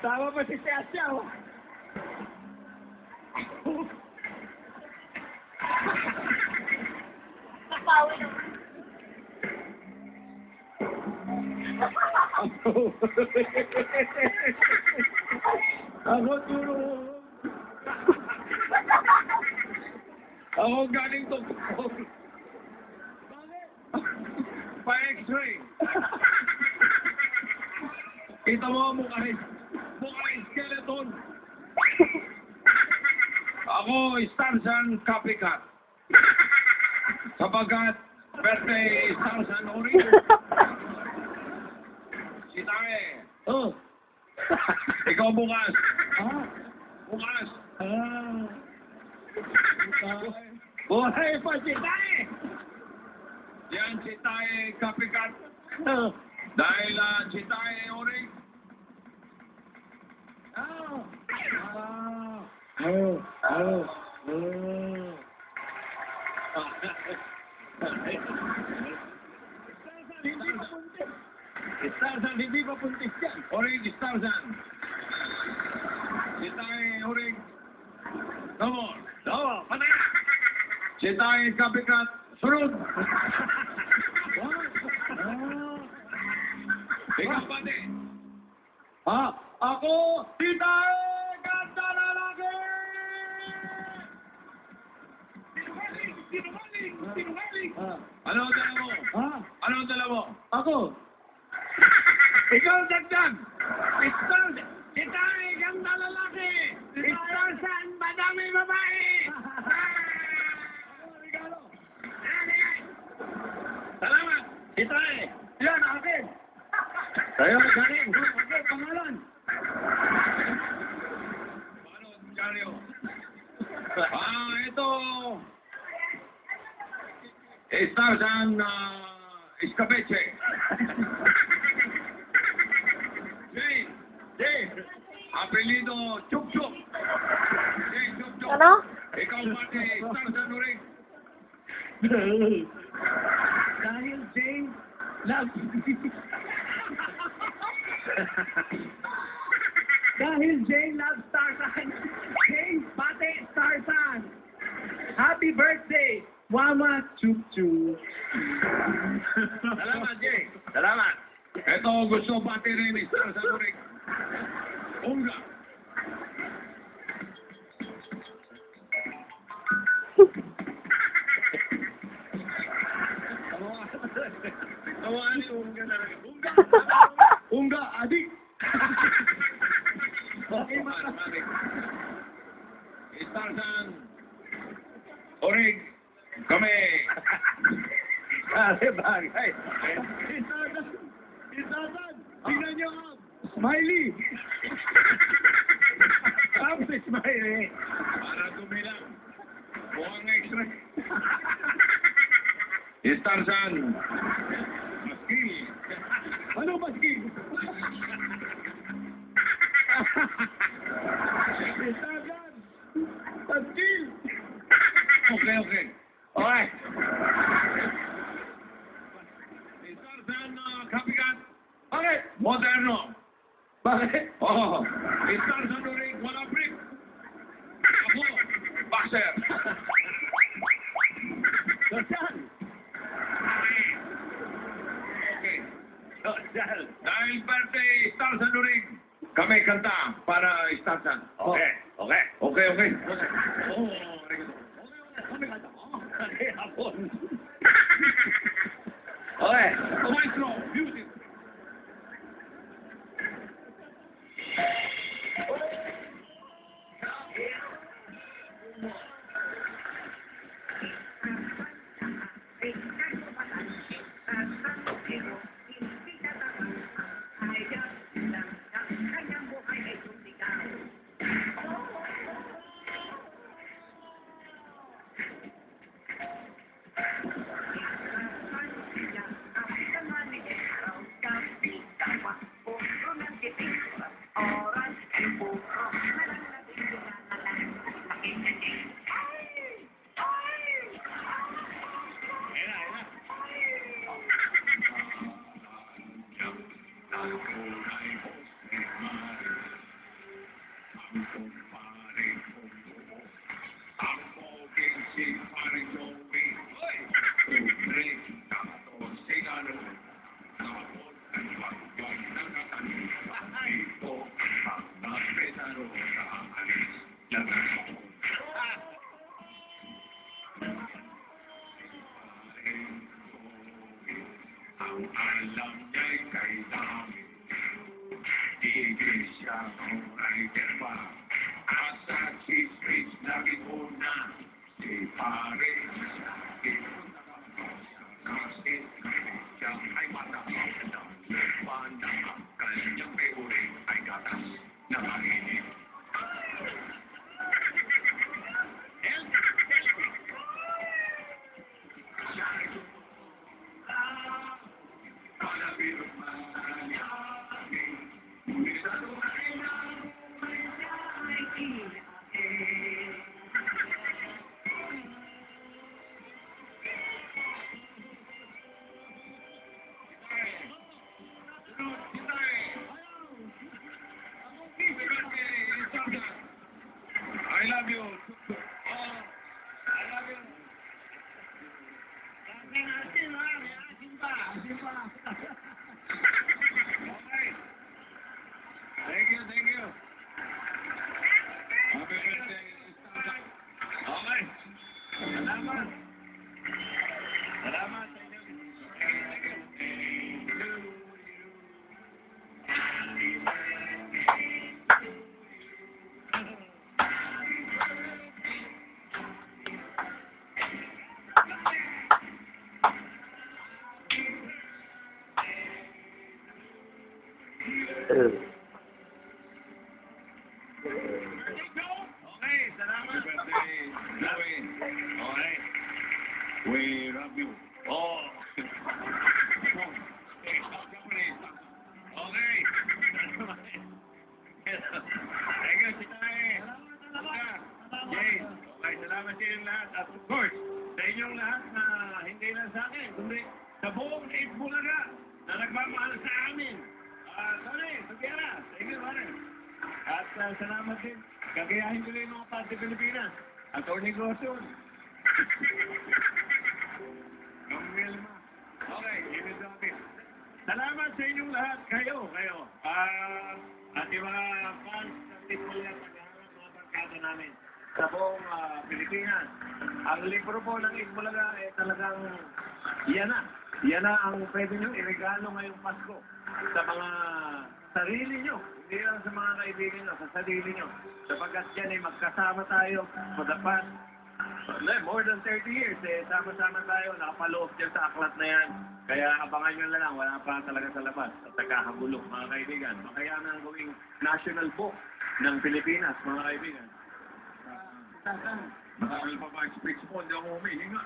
Tama pa si Sasha, oh. Napawi naman. Ako turo. Ako galing doktor. Bakit? Pa-x-ray. Kita mo ang mukha skeleton. Ako, Starsan Copycat. Sapagkat, birthday Starsan Oreo. Si Tae. Oh. Ikaw bukas. Ah. Bukas. Ah. Buhay pa si Tae. Yan si Tae Copycat. Oh. Dahil si Tae Oreo. Oh. Oh. Oh. Oh. Starsan, hindi pa puntis yan. Orig, Starsan. Si Tae, Orig. No more. No, patay na. Si Tae, Copycat. Sunod. Ikaw, pati. Ha? Ako, si Tae, ganda lalaki! Sinungaling! Ano ang dala mo? Ha? Ano ang dala mo? Ako. Ikaw dagdag! Starsan! Si Tae, ganda lalaki! Starsan, madami babae! Salamat! Si Tae! Yan, akin! Tayo, galing! Okay, pangalan! Paano, Jaryo? Ito... Starsan, Escabeche. Jay, apelido Chuk Chuk. Jay, Chuk Chuk. Ano? Ikaw pati, Starsan Urig. Dahil Jay, love. Dahil Jay loves Starsan. Jay, pati Starsan. Happy birthday, Mama Chuk Chuk. Salamat, Jay. Salamat. Ito, gusto pati rin ni Starsan Urig. Unga. Tawaan ni Unga na rin. Unga! Unga, adik! Okay, mati. Starsan Orig, kami. Kare bagay. Starsan, tingnan niyo ako. Smiley! Tapos si Smiley. Para tumilang. Mukhang x-ray. Starsan. Maski. Ano maski? Starsan. Maski. Okay. Okay. Starsan Copycat. Bakit? Moderno. Bakit? Oo. Starsan Urig, wala brick. Ako, boxer. Starsan. Okay. Starsan. Dahil birthday, Starsan Urig, kami kanta para Starsan. Okay. Okay. Okay, okay. Oo. Kami kanta. Okay, hapon. Okay. Maestro, music. siyang writer pa. At sa chismis lagi una, si pare siya. Kasi siyang ay matapang na pandang ang kanyang favorite ay gatas na mainit. Palabirot man sa kanya, ngunit sa tunay na may siya ay kinakit. I love you. Oh, I love you. Okay. Thank you, thank you. Happy birthday. Okay. Salamat. Salamat. Thank you. Okay, salamat. Happy birthday, Joey. Okay. We love you. Oh. Okay. Thank you, Sitay. Jay. Okay, salamat sa inyong lahat. At of course, sa inyong lahat na hindi lang sa akin, kundi sa buong Bulaga na nagmamahal sa amin. Sorry, Sugiara. Thank you, Mare. At salamat din. Gagayahin ko rin mga parte Pilipinas. Atty. Goson. Ang Wilma. Okay, yun yung sabi. Salamat sa inyong lahat. Kayo. At yung mga fans ng Tismula, paghaharap mga barkada namin sa buong Pilipinas. Ang libro po ng Itbulaga ay talagang yan na ang pwede nyo iregalo ngayong Pasko sa mga sarili nyo. Hindi lang sa mga kaibigan nyo, sa sarili nyo. Sapagkat yan ay magkasama tayo for the past more than 30 years. Sama-sama tayo, nakapaloob dyan sa aklat na yan. Kaya abangan nyo na lang, wala pa talaga sa labas. At nagkakabulok, mga kaibigan. Kaya na gawing national book ng Pilipinas, mga kaibigan. Nakakal pa ba ang speech mo? Hindi ako humihinga.